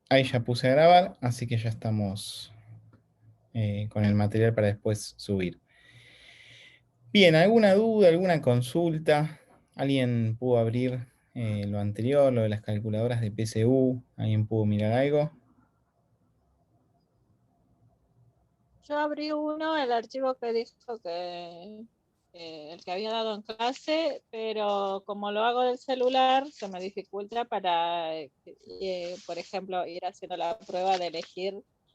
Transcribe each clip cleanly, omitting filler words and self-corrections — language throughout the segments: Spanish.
Ahí ya puse a grabar, así que ya estamos con el material para después subir. Bien, ¿alguna duda, alguna consulta? ¿Alguien pudo abrir lo anterior, lo de las calculadoras de PSU? ¿Alguien pudo mirar algo? Yo abrí uno, el archivo que dijo que el que había dado en clase, pero como lo hago del celular, se me dificulta para, por ejemplo, ir haciendo la prueba de elegir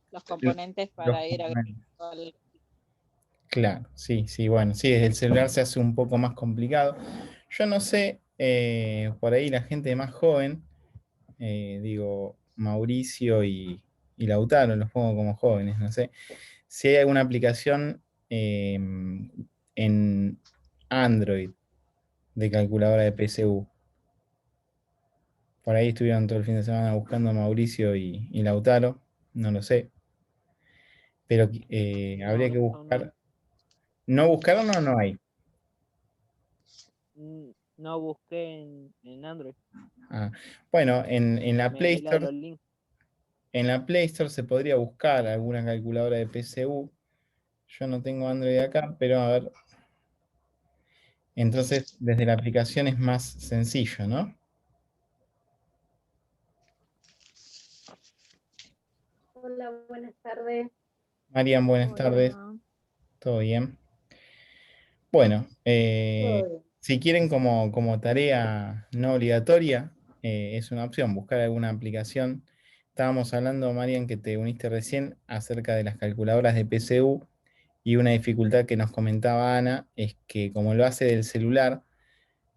los componentes Los para ir agregando componentes. al... Claro, sí, sí, bueno, sí, desde el celular se hace un poco más complicado. Yo no sé, por ahí la gente más joven, digo, Mauricio y Lautaro, los pongo como jóvenes, no sé, si hay alguna aplicación en Android de calculadora de PSU. Por ahí estuvieron todo el fin de semana buscando a Mauricio y Lautaro, no lo sé, pero No, habría que eso no, buscar. ¿No buscaron o no hay? no busqué en Android. Ah, bueno, en la Me Play vi la de Store, los links. en la Play Store se podría buscar alguna calculadora de PSU. Yo no tengo Android acá, pero a ver, entonces desde la aplicación es más sencillo, ¿no? Hola, buenas tardes. Marian, buenas tardes, Hola. ¿todo bien? Bueno, ¿Todo bien? si quieren como tarea no obligatoria, es una opción, buscar alguna aplicación. Estábamos hablando, Marian, que te uniste recién acerca de las calculadoras de PSU y una dificultad que nos comentaba Ana es que como lo hace del celular,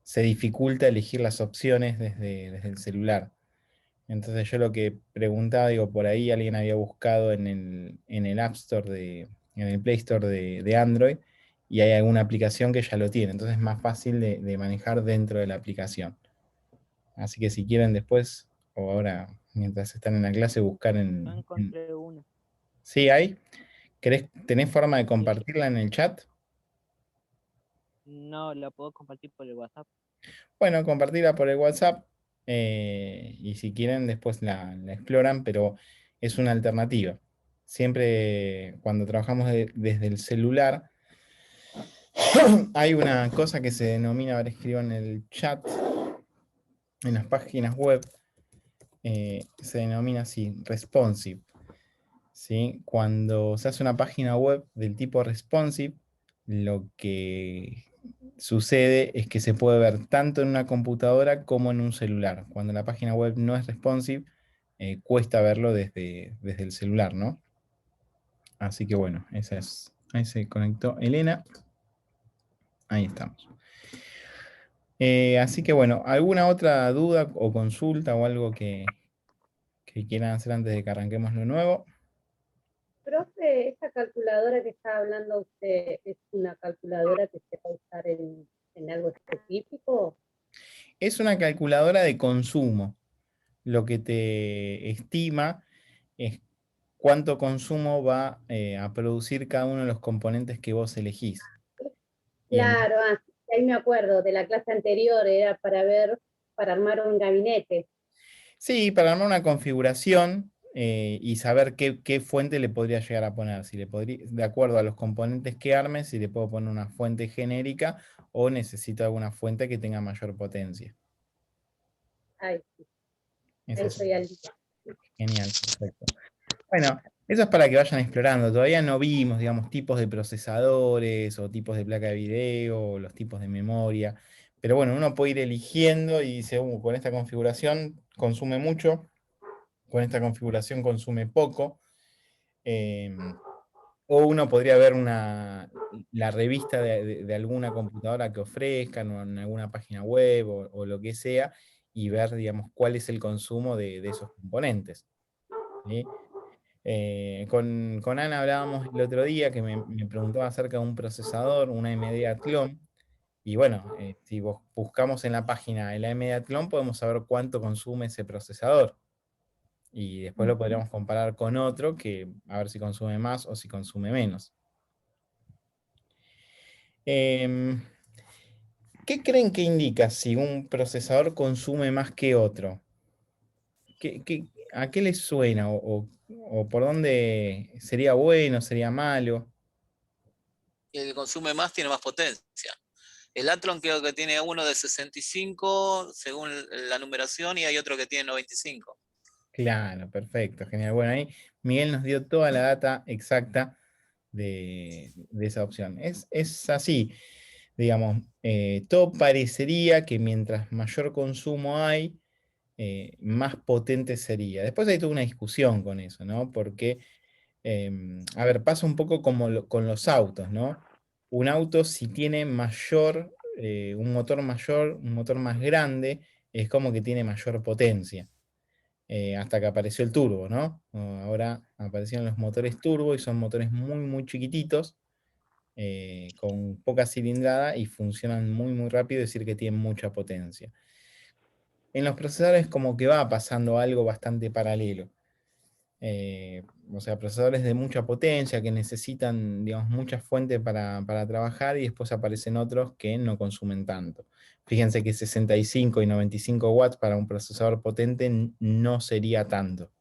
se dificulta elegir las opciones desde el celular. Entonces yo lo que preguntaba, digo, por ahí alguien había buscado en el App Store en el Play Store de Android y hay alguna aplicación que ya lo tiene. Entonces es más fácil de manejar dentro de la aplicación. Así que si quieren después o ahora, mientras están en la clase, buscar No en. encontré una. ¿Sí hay? ¿Tenés forma de Sí, compartirla en el chat? no la puedo compartir por el WhatsApp. Bueno, compartirla por el WhatsApp y si quieren después la exploran, pero es una alternativa. Siempre cuando trabajamos desde el celular, hay una cosa que se denomina, ahora escribo en el chat, en las páginas web, se denomina así, responsive. ¿Sí? Cuando se hace una página web del tipo responsive, lo que sucede es que se puede ver tanto en una computadora como en un celular. Cuando la página web no es responsive, cuesta verlo desde el celular, ¿no? Así que bueno, esa es. Ahí se conectó Elena. Ahí estamos. Así que bueno, ¿alguna otra duda o consulta o algo que quieran hacer antes de que arranquemos lo nuevo? Profe, esta calculadora que está hablando usted, ¿es una calculadora que se va a usar en algo específico? Es una calculadora de consumo. Lo que te estima es cuánto consumo va a producir cada uno de los componentes que vos elegís. Y en- Claro, ahí me acuerdo, de la clase anterior, era para ver, para armar un gabinete. sí, para armar una configuración y saber qué fuente le podría llegar a poner. Si le podría, de acuerdo a los componentes que arme, si le puedo poner una fuente genérica o necesito alguna fuente que tenga mayor potencia. Ay, sí, Esa ahí es estoy al día. genial, perfecto. Bueno, eso es para que vayan explorando. Todavía no vimos, digamos, tipos de procesadores o tipos de placa de video o los tipos de memoria. Pero bueno, uno puede ir eligiendo y dice, con esta configuración consume mucho, con esta configuración consume poco. Eh, o uno podría ver la revista de alguna computadora que ofrezcan o en alguna página web o lo que sea y ver, digamos, cuál es el consumo de esos componentes. ¿Sí? Con Ana hablábamos el otro día que me preguntaba acerca de un procesador, una AMD Athlon, y bueno, si buscamos en la página el AMD Athlon podemos saber cuánto consume ese procesador. Y después lo podríamos comparar con otro que a ver si consume más o si consume menos. Em, ¿Qué creen que indica si un procesador consume más que otro? ¿A qué le suena? ¿O por dónde sería bueno, sería malo? El que consume más tiene más potencia. El Athlon creo que tiene uno de 65 según la numeración y hay otro que tiene 95. Claro, perfecto, genial. Bueno, ahí Miguel nos dio toda la data exacta de esa opción. Es así, digamos, todo parecería que mientras mayor consumo hay, más potente sería. Después hay toda una discusión con eso, ¿no? Porque, a ver, pasa un poco como con los autos, ¿no? Un auto si tiene mayor, un motor más grande, es como que tiene mayor potencia. Hasta que apareció el turbo, ¿no? Ahora aparecieron los motores turbo y son motores muy, muy chiquititos, con poca cilindrada y funcionan muy, muy rápido, es decir, que tienen mucha potencia. En los procesadores como que va pasando algo bastante paralelo. O sea, procesadores de mucha potencia que necesitan, digamos, muchas fuentes para trabajar y después aparecen otros que no consumen tanto. Fíjense que 65 y 95 watts para un procesador potente no sería tanto.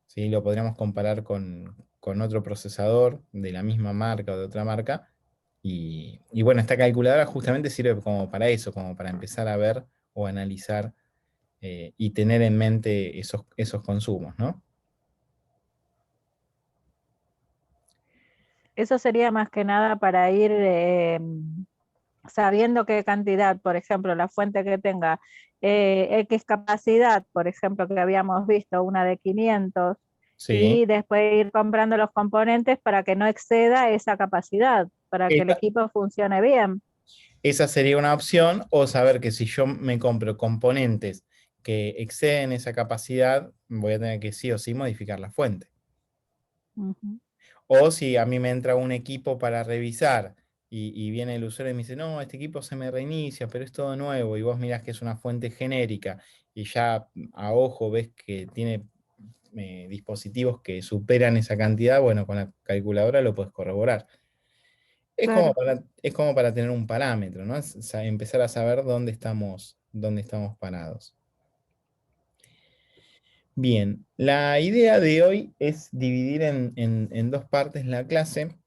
¿Sí? Lo podríamos comparar con otro procesador de la misma marca o de otra marca. Y bueno, esta calculadora justamente sirve como para eso, como para empezar a ver o analizar y tener en mente esos consumos, ¿no? Eso sería más que nada para ir sabiendo qué cantidad, por ejemplo, la fuente que tenga X capacidad, por ejemplo, que habíamos visto, una de 500, Sí. y después ir comprando los componentes para que no exceda esa capacidad, para que el Esa, equipo funcione bien. esa sería una opción, o saber que si yo me compro componentes que exceden esa capacidad, voy a tener que sí o sí modificar la fuente. Ujú. O si a mí me entra un equipo para revisar y viene el usuario y me dice, no, este equipo se me reinicia, pero es todo nuevo, y vos mirás que es una fuente genérica y ya a ojo ves que tiene dispositivos que superan esa cantidad, bueno, con la calculadora lo puedes corroborar. Claro. Es como para tener un parámetro, ¿no? Empezar a saber dónde estamos parados. Bien, la idea de hoy es dividir en dos partes la clase.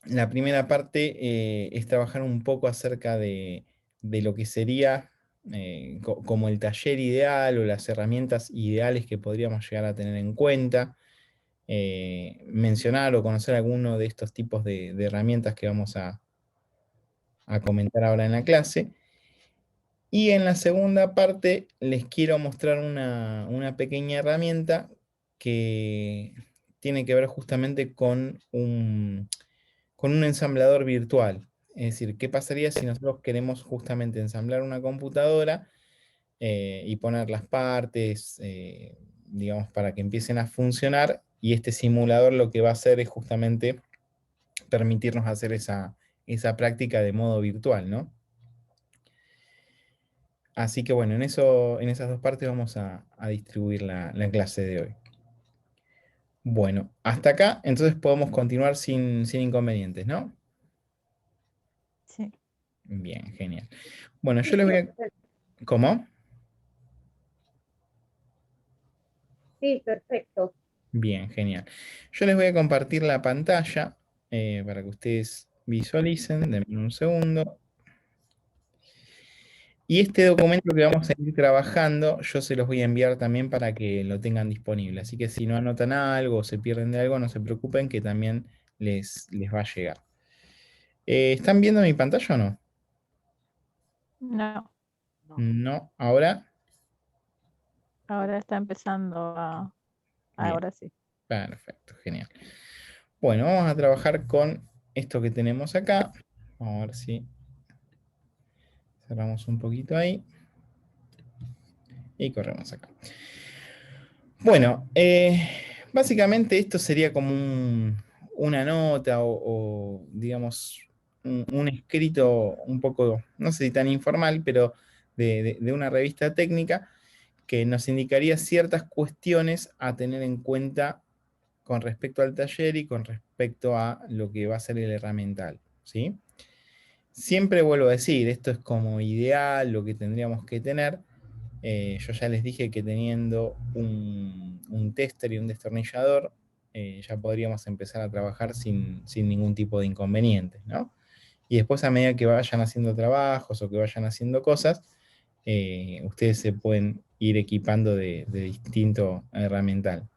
La primera parte es trabajar un poco acerca de lo que sería como el taller ideal o las herramientas ideales que podríamos llegar a tener en cuenta. Mencionar o conocer alguno de estos tipos de herramientas que vamos a comentar ahora en la clase. Y en la segunda parte les quiero mostrar una pequeña herramienta que tiene que ver justamente con un ensamblador virtual. Es decir, ¿qué pasaría si nosotros queremos justamente ensamblar una computadora y poner las partes, digamos, para que empiecen a funcionar? Y este simulador lo que va a hacer es justamente permitirnos hacer esa práctica de modo virtual, ¿no? Así que bueno, en esas dos partes vamos a distribuir la clase de hoy. Bueno, hasta acá, entonces podemos continuar sin inconvenientes, ¿no? Sí. Bien, genial. Bueno, yo Sí, les voy sí, a... ¿Cómo? sí, perfecto. Bien, genial. Yo les voy a compartir la pantalla para que ustedes visualicen. Denme un segundo. Y este documento que vamos a ir trabajando, yo se los voy a enviar también para que lo tengan disponible. Así que si no anotan algo o se pierden de algo, no se preocupen que también les va a llegar. ¿Están viendo mi pantalla o no? No, No, ahora. ahora está empezando a... Bien, Ahora sí. perfecto, genial. Bueno, vamos a trabajar con esto que tenemos acá. Vamos a ver si cerramos un poquito ahí. Y corremos acá. Bueno, básicamente esto sería como una nota digamos, un escrito un poco, no sé si tan informal, pero de una revista técnica que nos indicaría ciertas cuestiones a tener en cuenta con respecto al taller y con respecto a lo que va a ser el herramental, ¿sí? Siempre vuelvo a decir, esto es como ideal, lo que tendríamos que tener. Yo ya les dije que teniendo un tester y un destornillador, ya podríamos empezar a trabajar sin ningún tipo de inconvenientes, ¿no? Y después, a medida que vayan haciendo trabajos o que vayan haciendo cosas, ustedes se pueden ir equipando de distinto herramental.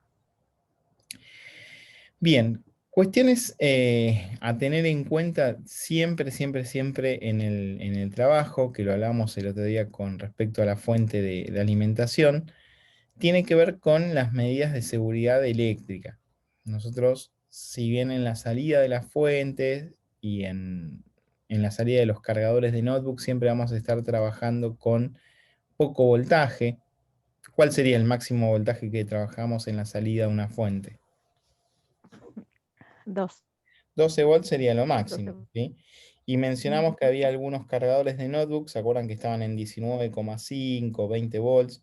Bien, cuestiones a tener en cuenta siempre, siempre, siempre en el trabajo, que lo hablamos el otro día con respecto a la fuente de alimentación, tiene que ver con las medidas de seguridad eléctrica. Nosotros, si bien en la salida de las fuentes y en la salida de los cargadores de notebook, siempre vamos a estar trabajando con poco voltaje. ¿Cuál sería el máximo voltaje que trabajamos en la salida de una fuente? 2. 12 volts sería lo 12 máximo, volts. ¿sí? Y mencionamos que había algunos cargadores de notebook, ¿se acuerdan que estaban en 19,5, 20 volts?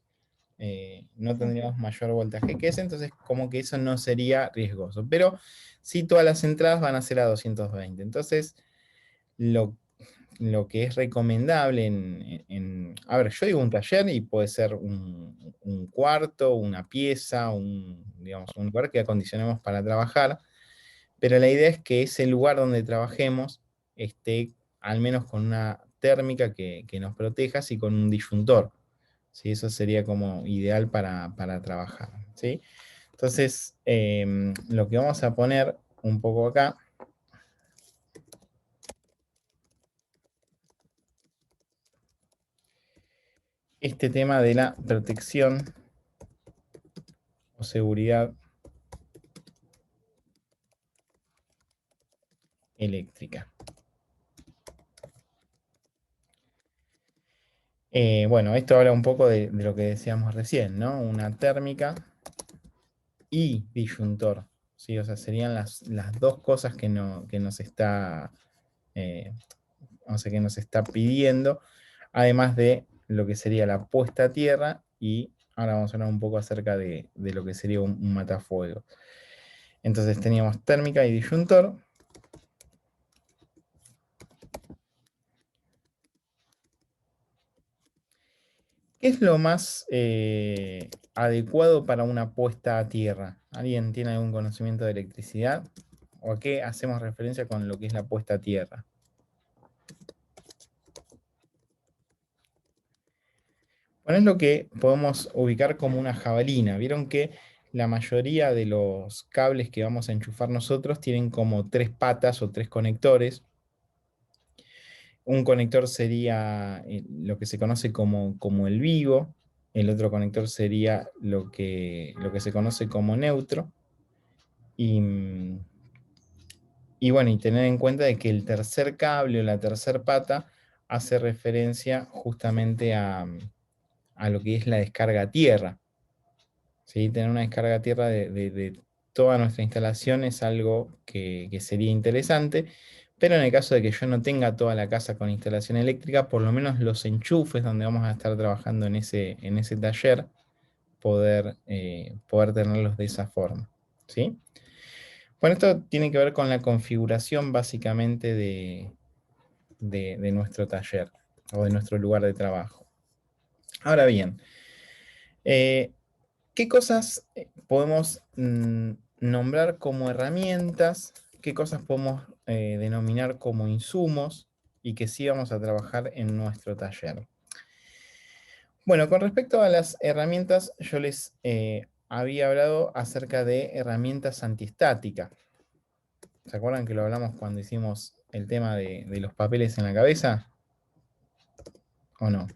No Sí. tendríamos mayor voltaje que ese, entonces como que eso no sería riesgoso. Pero sí, todas las entradas van a ser a 220. Entonces, lo que es recomendable a ver, yo digo un taller y puede ser un cuarto, una pieza, digamos, un lugar que acondicionemos para trabajar, pero la idea es que ese lugar donde trabajemos esté al menos con una térmica que nos proteja, y con un disyuntor. ¿Sí? Eso sería como ideal para trabajar. ¿Sí? Entonces, lo que vamos a poner un poco acá este tema de la protección o seguridad eléctrica. Bueno, esto habla un poco de lo que decíamos recién, ¿no? Una térmica y disyuntor, ¿sí? O sea, serían las dos cosas que nos está, o sea, que nos está pidiendo, además de lo que sería la puesta a tierra, y ahora vamos a hablar un poco acerca de lo que sería un matafuego. Entonces teníamos térmica y disyuntor. ¿Qué es lo más adecuado para una puesta a tierra? ¿Alguien tiene algún conocimiento de electricidad? ¿O a qué hacemos referencia con lo que es la puesta a tierra? Bueno, es lo que podemos ubicar como una jabalina. Vieron que la mayoría de los cables que vamos a enchufar nosotros tienen como 3 patas o 3 conectores. Un conector sería lo que se conoce como el vivo, el otro conector sería lo que se conoce como neutro, y, bueno, y tener en cuenta de que el tercer cable o la tercer pata hace referencia justamente a lo que es la descarga a tierra. ¿Sí? Tener una descarga a tierra de toda nuestra instalación es algo que sería interesante, pero en el caso de que yo no tenga toda la casa con instalación eléctrica, por lo menos los enchufes donde vamos a estar trabajando en ese taller, poder tenerlos de esa forma. ¿Sí? Bueno, esto tiene que ver con la configuración básicamente de nuestro taller o de nuestro lugar de trabajo. Ahora bien, ¿qué cosas podemos nombrar como herramientas? ¿Qué cosas podemos denominar como insumos y que sí vamos a trabajar en nuestro taller? Bueno, con respecto a las herramientas, yo les había hablado acerca de herramientas antiestáticas. ¿Se acuerdan que lo hablamos cuando hicimos el tema de los papeles en la cabeza? ¿O no?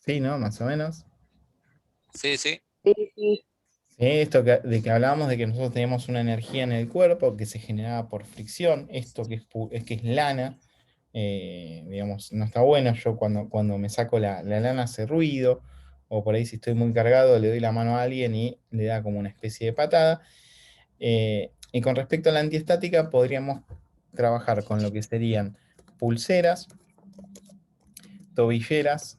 Sí, ¿no? Más o menos. Sí, sí. Sí, sí. Esto de que hablábamos de que nosotros teníamos una energía en el cuerpo que se generaba por fricción, esto que es lana, digamos, no está bueno. Yo cuando me saco la lana hace ruido, o por ahí si estoy muy cargado le doy la mano a alguien y le da como una especie de patada. Y con respecto a la antiestática, podríamos trabajar con lo que serían pulseras, tobilleras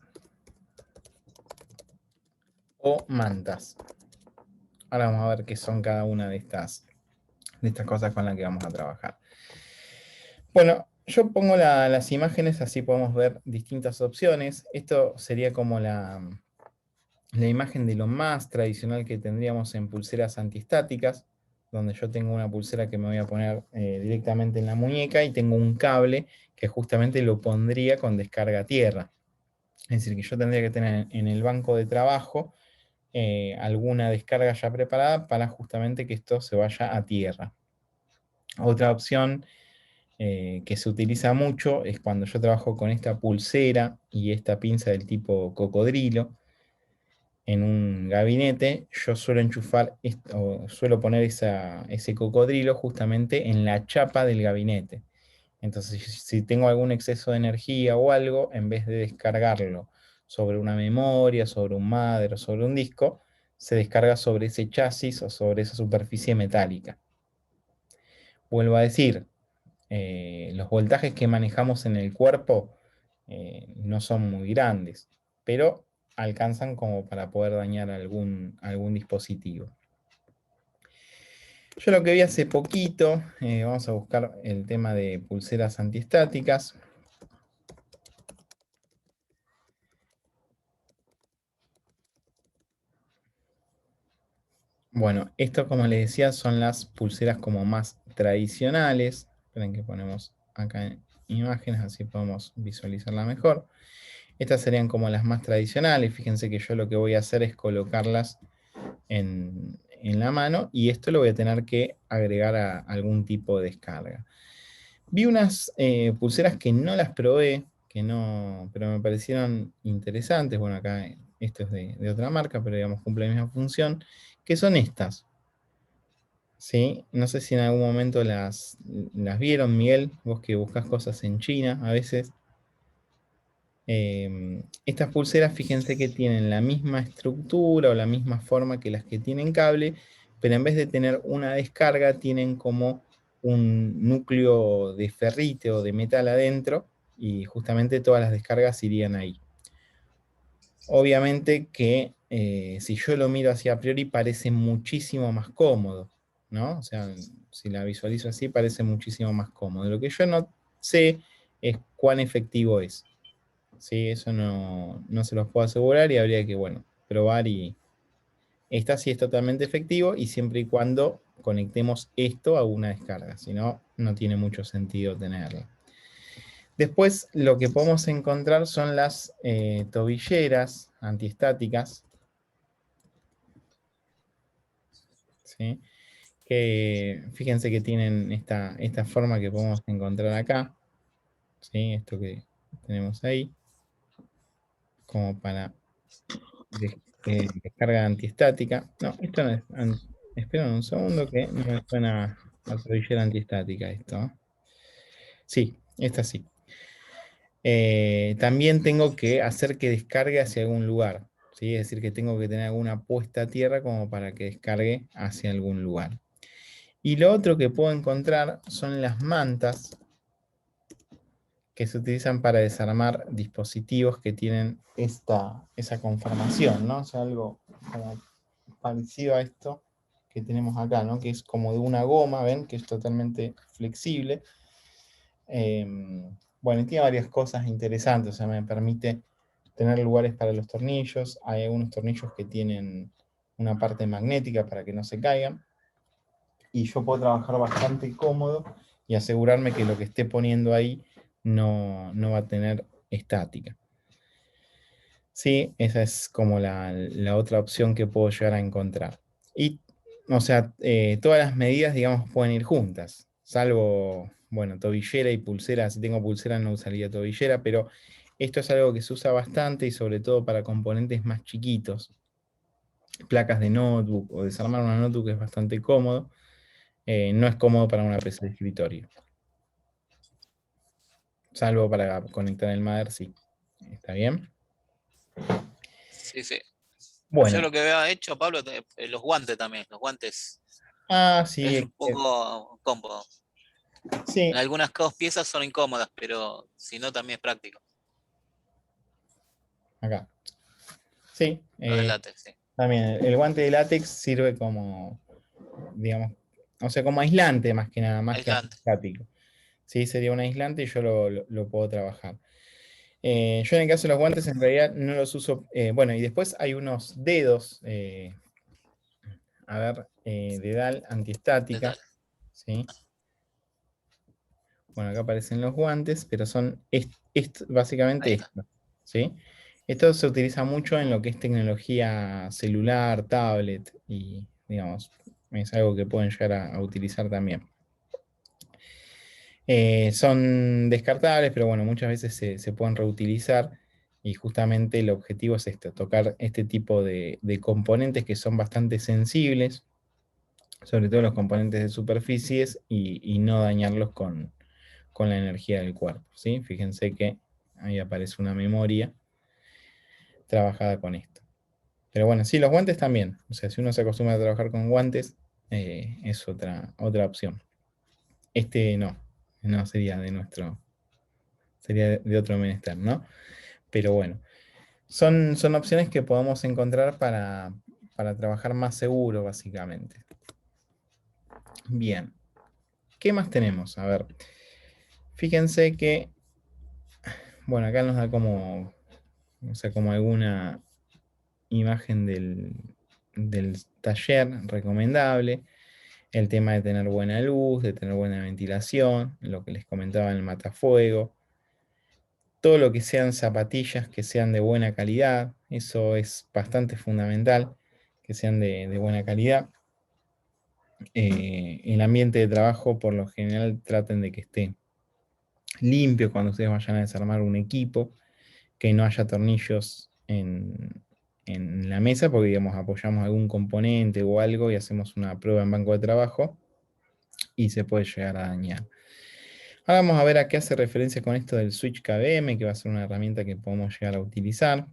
o mantas. Ahora vamos a ver qué son cada una de estas cosas con las que vamos a trabajar. Bueno, Yo pongo las imágenes, así podemos ver distintas opciones. Esto sería como la imagen de lo más tradicional que tendríamos en pulseras antiestáticas, donde yo tengo una pulsera que me voy a poner directamente en la muñeca y tengo un cable que justamente lo pondría con descarga a tierra. Es decir, que yo tendría que tener en el banco de trabajo alguna descarga ya preparada para justamente que esto se vaya a tierra. Otra opción que se utiliza mucho es cuando yo trabajo con esta pulsera y esta pinza del tipo cocodrilo en un gabinete, yo suelo enchufar o suelo poner ese cocodrilo justamente en la chapa del gabinete. Entonces, si tengo algún exceso de energía o algo, en vez de descargarlo sobre una memoria, sobre un mother o sobre un disco, se descarga sobre ese chasis o sobre esa superficie metálica. Vuelvo a decir, los voltajes que manejamos en el cuerpo no son muy grandes, pero alcanzan como para poder dañar algún dispositivo. Yo lo que vi hace poquito, vamos a buscar el tema de pulseras antiestáticas. Bueno, esto como les decía son las pulseras como más tradicionales. Esperen que ponemos acá en imágenes, así podemos visualizarla mejor. Estas serían como las más tradicionales. Fíjense que yo lo que voy a hacer es colocarlas en la mano y esto lo voy a tener que agregar a algún tipo de descarga. Vi unas pulseras que no las probé, pero me parecieron interesantes. Bueno, acá esto es de otra marca, pero digamos cumple la misma función, que son estas. ¿Sí? No sé si en algún momento las vieron, Miguel, vos que buscas cosas en China a veces. Estas pulseras, fíjense que tienen la misma estructura o la misma forma que las que tienen cable, pero en vez de tener una descarga, tienen como un núcleo de ferrite o de metal adentro, y justamente todas las descargas irían ahí. Obviamente que si yo lo miro así a priori, parece muchísimo más cómodo, ¿no? O sea, si la visualizo así, parece muchísimo más cómodo. Lo que yo no sé es cuán efectivo es. Sí, eso no se los puedo asegurar y habría que, bueno, probar y esta sí es totalmente efectivo y siempre y cuando conectemos esto a una descarga, si no, no tiene mucho sentido tenerla. Después lo que podemos encontrar son las tobilleras antiestáticas, ¿sí? Que fíjense que tienen esta forma que podemos encontrar acá, ¿sí? Esto que tenemos ahí, como para descarga antiestática. No, esto no es. Esperen un segundo que no me suena a tobillera antiestática esto. Sí, esta sí. También tengo que hacer que descargue hacia algún lugar. ¿Sí? Es decir, que tengo que tener alguna puesta a tierra como para que descargue hacia algún lugar. Y lo otro que puedo encontrar son las mantas que se utilizan para desarmar dispositivos que tienen esa conformación, ¿no? O sea, algo como parecido a esto que tenemos acá, ¿no? Que es como de una goma, ¿ven? Que es totalmente flexible. Bueno, y tiene varias cosas interesantes, o sea, me permite tener lugares para los tornillos. Hay algunos tornillos que tienen una parte magnética para que no se caigan. Y yo puedo trabajar bastante cómodo y asegurarme que lo que esté poniendo ahí no va a tener estática. Sí, esa es como la otra opción que puedo llegar a encontrar. Y, o sea, todas las medidas, digamos, pueden ir juntas, salvo, bueno, tobillera y pulsera. Si tengo pulsera no usaría tobillera, pero esto es algo que se usa bastante y sobre todo para componentes más chiquitos. Placas de notebook o desarmar una notebook es bastante cómodo. No es cómodo para una PC de escritorio. Salvo para conectar el mother, sí. ¿Está bien? Sí, sí. Yo Bueno. lo que había hecho, Pablo, los guantes también. Los guantes Sí. es un poco cómodo. Sí. En algunas piezas son incómodas, pero si no, también es práctico. Acá. Sí. Los de látex, sí. También el guante de látex sirve como, digamos, o sea, como aislante más que nada, más que Aislante. estático. ¿sí? Sería un aislante y yo lo puedo trabajar. Yo en el caso de los guantes en realidad no los uso. Bueno, y después hay unos dedos, a ver, dedal antiestática, Dedal. ¿sí? Bueno, acá aparecen los guantes, pero son básicamente Ahí está. estos, ¿sí? Esto se utiliza mucho en lo que es tecnología celular, tablet, y digamos, es algo que pueden llegar a utilizar también. Son descartables, pero bueno, muchas veces se pueden reutilizar y justamente el objetivo es esto, tocar este tipo de componentes que son bastante sensibles, sobre todo los componentes de superficies, y no dañarlos con la energía del cuerpo, ¿sí? Fíjense que ahí aparece una memoria trabajada con esto. Pero bueno, sí, los guantes también. O sea, si uno se acostumbra a trabajar con guantes, es otra opción. Este no sería de nuestro, sería de otro menester, ¿no? Pero bueno, son opciones que podemos encontrar para trabajar más seguro, básicamente. Bien, ¿qué más tenemos? A ver, fíjense que, bueno, acá nos da como, o sea, como alguna imagen del taller recomendable, el tema de tener buena luz, de tener buena ventilación, lo que les comentaba en el matafuego, todo lo que sean zapatillas que sean de buena calidad, eso es bastante fundamental, que sean de buena calidad. El ambiente de trabajo, por lo general, traten de que esté limpio cuando ustedes vayan a desarmar un equipo, que no haya tornillos en la mesa, porque digamos, apoyamos algún componente o algo y hacemos una prueba en banco de trabajo y se puede llegar a dañar. Ahora vamos a ver a qué hace referencia con esto del switch KVM, que va a ser una herramienta que podemos llegar a utilizar.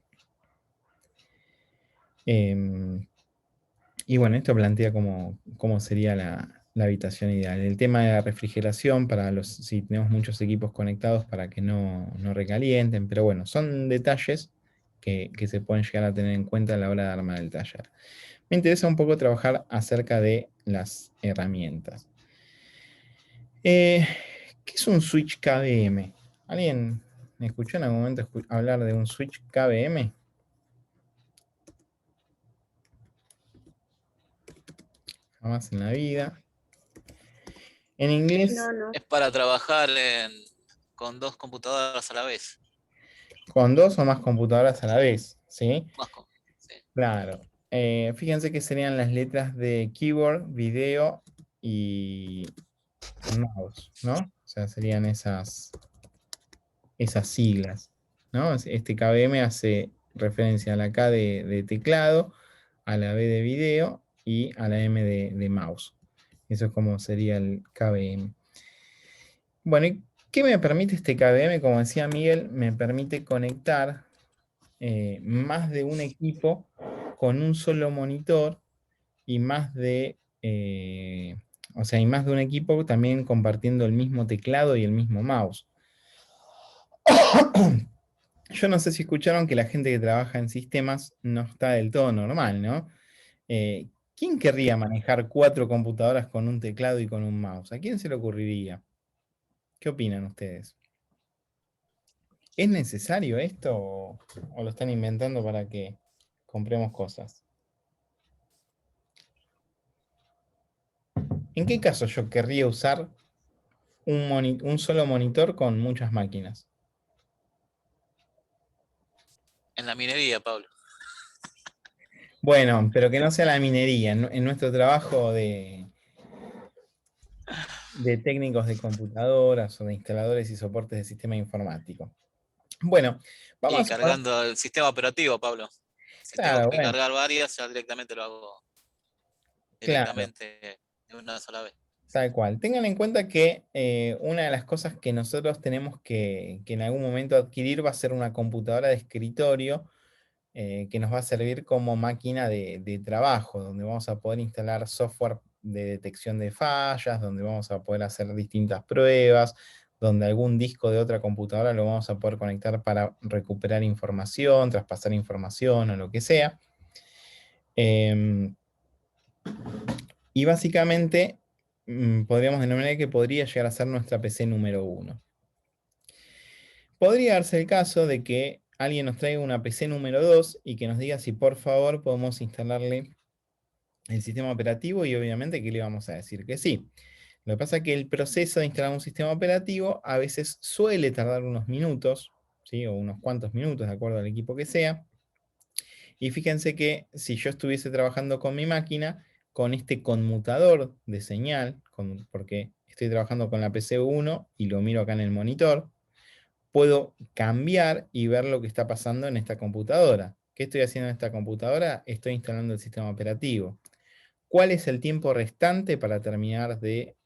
Y bueno, esto plantea cómo sería la habitación ideal. El tema de la refrigeración, si tenemos muchos equipos conectados, para que no recalienten, pero bueno, son detalles que se pueden llegar a tener en cuenta a la hora de armar el taller. Me interesa un poco trabajar acerca de las herramientas. ¿Qué es un switch KVM? ¿Alguien me escuchó en algún momento hablar de un switch KVM? Jamás en la vida. En inglés, No. Es para trabajar con 2 computadoras a la vez. con 2 o más computadoras a la vez, ¿sí? Sí. Claro. Fíjense que serían las letras de keyboard, video y mouse, ¿no? O sea, serían esas siglas, ¿no? Este KVM hace referencia a la K de teclado, a la B de video y a la M de mouse. Eso es como sería el KVM. Bueno, ¿y qué me permite este KVM? Como decía Miguel, me permite conectar más de un equipo con un solo monitor y o sea, y más de un equipo también compartiendo el mismo teclado y el mismo mouse. Yo no sé si escucharon que la gente que trabaja en sistemas no está del todo normal, ¿no? ¿Quién querría manejar 4 computadoras con un teclado y con un mouse? ¿A quién se le ocurriría? ¿Qué opinan ustedes? ¿Es necesario esto o lo están inventando para que compremos cosas? ¿En qué caso yo querría usar un solo monitor con muchas máquinas? En la minería, Pablo. Bueno, pero que no sea la minería, en nuestro trabajo de técnicos de computadoras o de instaladores y soportes de sistema informático. Bueno, Y vamos a ver. cargando el sistema operativo, Pablo. Si tengo Claro, que bueno, cargar varias, ya directamente lo hago claro, directamente de una sola vez. tal cual. Tengan en cuenta que una de las cosas que nosotros tenemos que en algún momento adquirir va a ser una computadora de escritorio que nos va a servir como máquina de trabajo, donde vamos a poder instalar software de detección de fallas, donde vamos a poder hacer distintas pruebas, donde algún disco de otra computadora lo vamos a poder conectar para recuperar información, traspasar información o lo que sea. Y básicamente podríamos denominar que podría llegar a ser nuestra PC número 1. Podría darse el caso de que alguien nos traiga una PC número 2 y que nos diga si por favor podemos instalarle el sistema operativo y obviamente que le vamos a decir que sí. Lo que pasa es que el proceso de instalar un sistema operativo a veces suele tardar unos minutos, ¿sí? O unos cuantos minutos, de acuerdo al equipo que sea. Y fíjense que si yo estuviese trabajando con mi máquina, con este conmutador de señal, porque estoy trabajando con la PC1 y lo miro acá en el monitor, puedo cambiar y ver lo que está pasando en esta computadora. ¿Qué estoy haciendo en esta computadora? Estoy instalando el sistema operativo. ¿Cuál es el tiempo restante para terminar de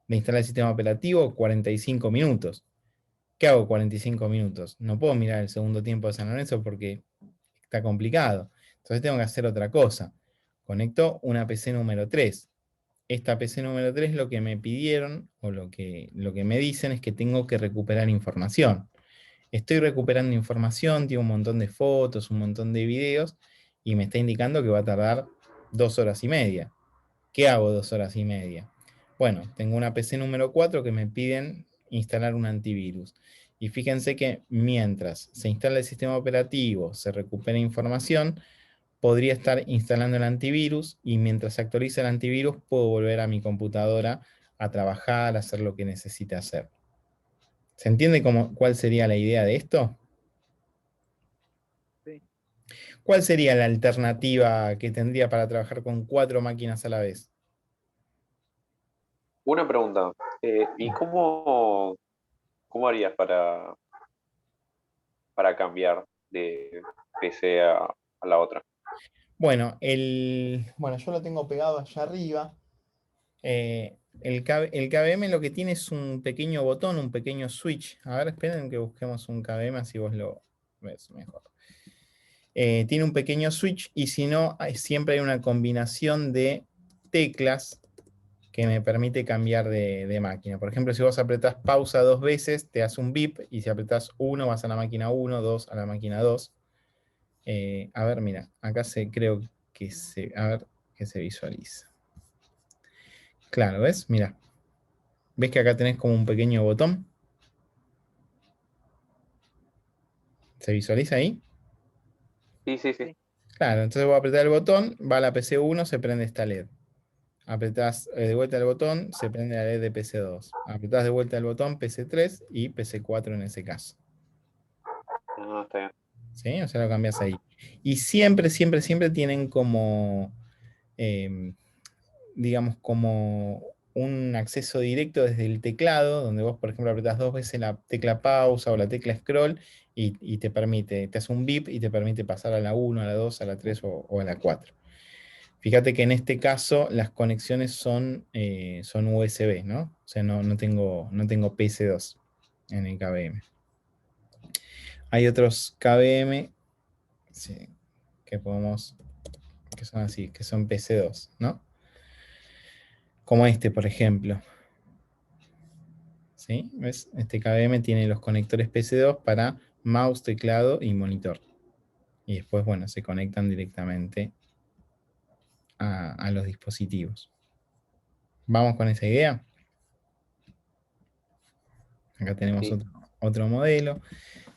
instalar el sistema operativo? 45 minutos. ¿Qué hago 45 minutos? No puedo mirar el segundo tiempo de San Lorenzo porque está complicado. Entonces tengo que hacer otra cosa. Conecto una PC número 3. Esta PC número 3 lo que me pidieron o lo que me dicen es que tengo que recuperar información. Estoy recuperando información, tiene un montón de fotos, un montón de videos y me está indicando que va a tardar 2 horas y media. ¿Qué hago 2 horas y media? Bueno, tengo una PC número 4 que me piden instalar un antivirus. Y fíjense que mientras se instala el sistema operativo, se recupera información, podría estar instalando el antivirus y mientras se actualiza el antivirus puedo volver a mi computadora a trabajar, a hacer lo que necesite hacer. ¿Se entiende cuál sería la idea de esto? Sí. ¿Cuál sería la alternativa que tendría para trabajar con 4 máquinas a la vez? Una pregunta. ¿Y cómo harías para cambiar de PC a la otra? Bueno, yo lo tengo pegado allá arriba. El KVM lo que tiene es un pequeño botón, un pequeño switch. A ver, esperen que busquemos un KVM así vos lo ves mejor. Tiene un pequeño switch y si no, siempre hay una combinación de teclas que me permite cambiar de máquina. Por ejemplo, si vos apretás pausa 2 veces, te hace un beep, y si apretás 1, vas a la máquina 1, 2 a la máquina 2. A ver, mira, acá creo que se visualiza. Claro, ¿ves? Mira. ¿Ves que acá tenés como un pequeño botón? ¿Se visualiza ahí? Sí. Claro, entonces voy a apretar el botón, va a la PC1, se prende esta LED. Apretás de vuelta el botón, se prende la LED de PC2. Apretás de vuelta el botón PC3 y PC4 en ese caso. Ah, está bien. ¿Sí? O sea, lo cambias ahí. Y siempre tienen como, digamos, como un acceso directo desde el teclado, donde vos, por ejemplo, apretás 2 veces la tecla pausa o la tecla scroll y te hace un beep y te permite pasar a la 1, a la 2, a la 3 o a la 4. Fíjate que en este caso las conexiones son USB, ¿no? O sea, no tengo PS2 en el KVM. Hay otros KVM sí, que son así, que son PC2, ¿no? Como este, por ejemplo. ¿Sí? ¿Ves? Este KVM tiene los conectores PC2 para mouse, teclado y monitor. Y después, bueno, se conectan directamente a los dispositivos. ¿Vamos con esa idea? Acá tenemos Sí. otro modelo.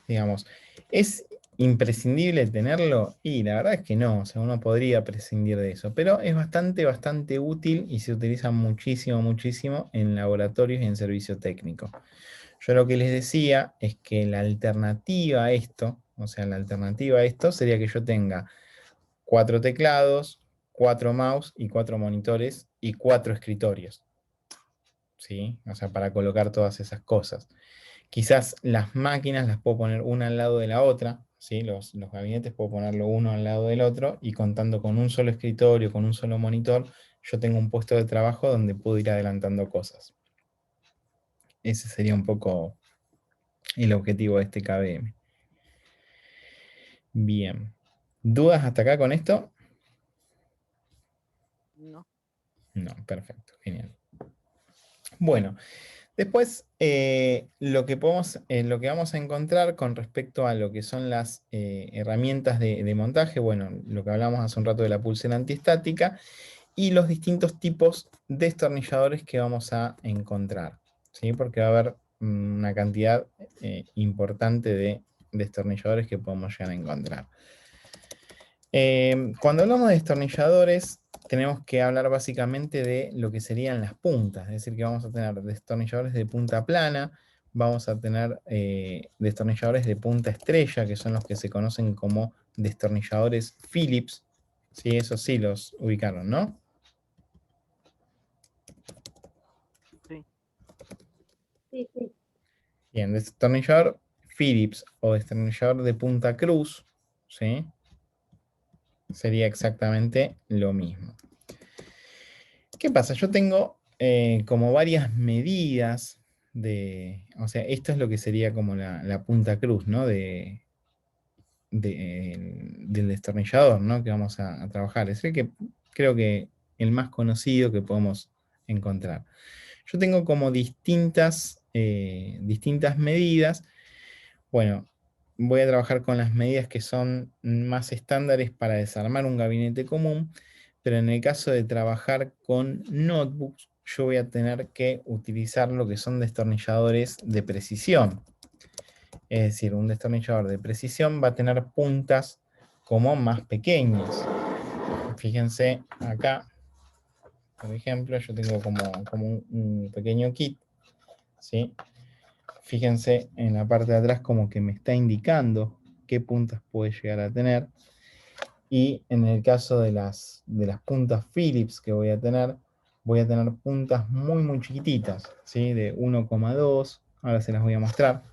Digamos, ¿es imprescindible tenerlo? Y la verdad es que no, o sea, uno podría prescindir de eso, pero es bastante útil y se utiliza muchísimo en laboratorios y en servicio técnico. Yo lo que les decía es que la alternativa a esto, sería que yo tenga 4 teclados, 4 mouse y 4 monitores y 4 escritorios. ¿Sí? O sea, para colocar todas esas cosas. Quizás las máquinas las puedo poner una al lado de la otra, ¿sí? Los gabinetes puedo ponerlo uno al lado del otro y contando con un solo escritorio, con un solo monitor, yo tengo un puesto de trabajo donde puedo ir adelantando cosas. Ese sería un poco el objetivo de este KVM. Bien. ¿Dudas hasta acá con esto? No. No, perfecto, genial. Bueno, después lo que vamos a encontrar con respecto a lo que son las herramientas de montaje, bueno, lo que hablamos hace un rato de la pulsera antiestática, y los distintos tipos de destornilladores que vamos a encontrar, ¿sí? Porque va a haber una cantidad importante de destornilladores que podemos llegar a encontrar. Cuando hablamos de destornilladores, tenemos que hablar básicamente de lo que serían las puntas, es decir, que vamos a tener destornilladores de punta plana, vamos a tener destornilladores de punta estrella, que son los que se conocen como destornilladores Phillips. Sí, eso sí los ubicaron, ¿no? Sí. Sí, sí. Bien, destornillador Phillips o destornillador de punta cruz, ¿sí? Sería exactamente lo mismo. ¿Qué pasa? Yo tengo como varias medidas de... O sea, esto es lo que sería como la punta cruz, ¿no? Del destornillador, ¿no? Que vamos a trabajar. Es el que creo que el más conocido que podemos encontrar. Yo tengo como distintas medidas. Bueno, voy a trabajar con las medidas que son más estándares para desarmar un gabinete común, pero en el caso de trabajar con notebooks, yo voy a tener que utilizar lo que son destornilladores de precisión. Es decir, un destornillador de precisión va a tener puntas como más pequeñas. Fíjense acá, por ejemplo, yo tengo como un pequeño kit, ¿sí? Fíjense en la parte de atrás como que me está indicando qué puntas puede llegar a tener. Y en el caso de las puntas Phillips que voy a tener puntas muy muy chiquititas, ¿sí? De 1,2, ahora se las voy a mostrar.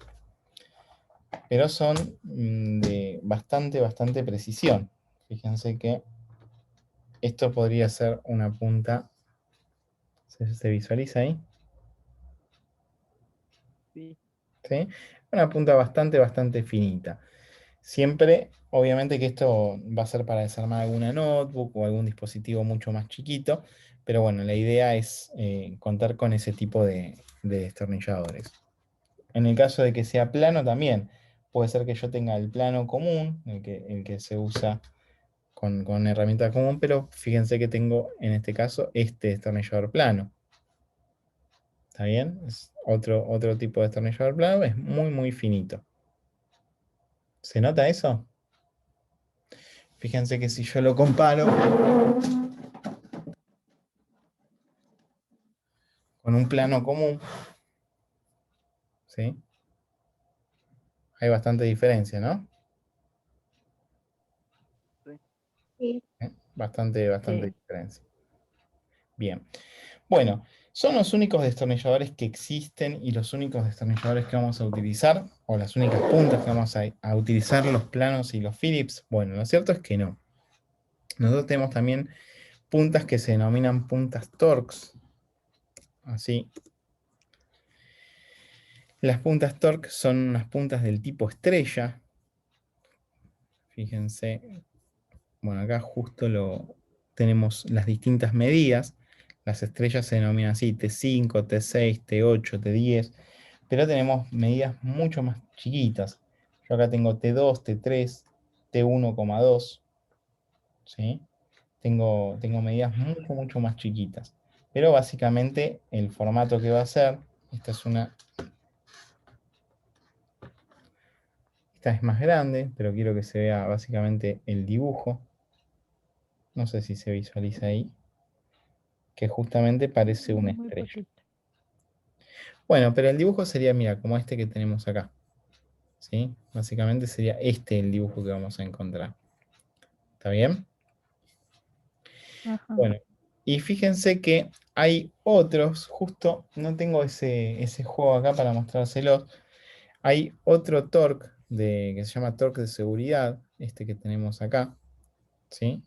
Pero son de bastante precisión. Fíjense que esto podría ser una punta, ¿se visualiza ahí? Sí. ¿Sí? Una punta bastante finita. Siempre, obviamente que esto va a ser para desarmar alguna notebook o algún dispositivo mucho más chiquito, pero bueno, la idea es contar con ese tipo de destornilladores. En el caso de que sea plano también, puede ser que yo tenga el plano común, el que se usa con herramienta común, pero fíjense que tengo en este caso este destornillador plano. ¿Está bien? Es otro tipo de destornillador plano, es muy finito. ¿Se nota eso? Fíjense que si yo lo comparo con un plano común, ¿sí? Hay bastante diferencia, ¿no? Sí. Bastante Sí. diferencia. Bien. Bueno, son los únicos destornilladores que existen y los únicos destornilladores que vamos a utilizar, o las únicas puntas que vamos a utilizar, los planos y los Phillips. Bueno, lo cierto es que no. Nosotros tenemos también puntas que se denominan puntas Torx. Así. Las puntas Torx son unas puntas del tipo estrella. Fíjense. Bueno, acá justo tenemos las distintas medidas. Las estrellas se denominan así, T5, T6, T8, T10. Pero tenemos medidas mucho más chiquitas. Yo acá tengo T2, T3, T1,2. ¿Sí? Tengo medidas mucho más chiquitas. Pero básicamente el formato que va a ser, esta es más grande, pero quiero que se vea básicamente el dibujo. No sé si se visualiza ahí. Que justamente parece una Muy estrella. poquito. Bueno, pero el dibujo sería, mira, como este que tenemos acá. ¿Sí? Básicamente sería este el dibujo que vamos a encontrar. ¿Está bien? Ajá. Bueno, y fíjense que hay otros, justo no tengo ese juego acá para mostrárselos. Hay otro torque que se llama torque de seguridad, este que tenemos acá. ¿Sí?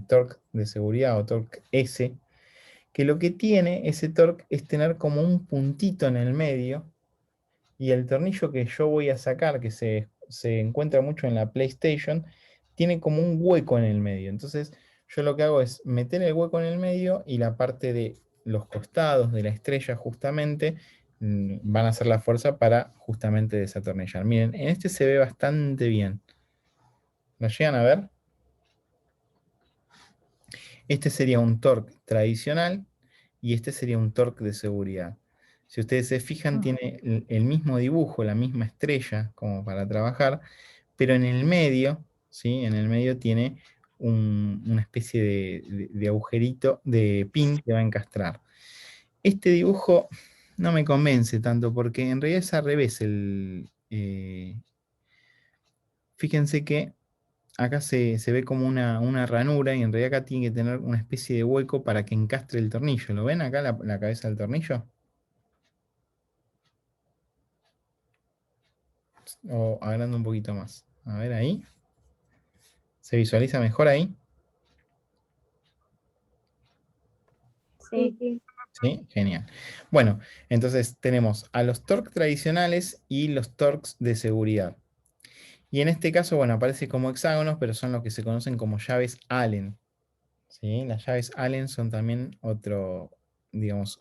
Torque de seguridad o torque S, que lo que tiene ese torque es tener como un puntito en el medio. Y el tornillo que yo voy a sacar, que se encuentra mucho en la PlayStation, tiene como un hueco en el medio. Entonces yo lo que hago es meter el hueco en el medio y la parte de los costados de la estrella justamente van a hacer la fuerza para justamente desatornillar. Miren, en este se ve bastante bien. ¿Lo llegan a ver? Este sería un torque tradicional y este sería un torque de seguridad. Si ustedes se fijan, tiene el mismo dibujo, la misma estrella como para trabajar, pero en el medio, ¿sí? En el medio tiene una especie de agujerito de pin que va a encastrar. Este dibujo no me convence tanto porque en realidad es al revés. Fíjense que acá se ve como una ranura y en realidad acá tiene que tener una especie de hueco para que encastre el tornillo. ¿Lo ven acá la cabeza del tornillo? O agrando un poquito más. A ver ahí. ¿Se visualiza mejor ahí? Sí, sí. Sí, genial. Bueno, entonces tenemos a los torques tradicionales y los torques de seguridad. Y en este caso, bueno, aparece como hexágonos, pero son lo que se conocen como llaves Allen. ¿Sí? Las llaves Allen son también otro, digamos,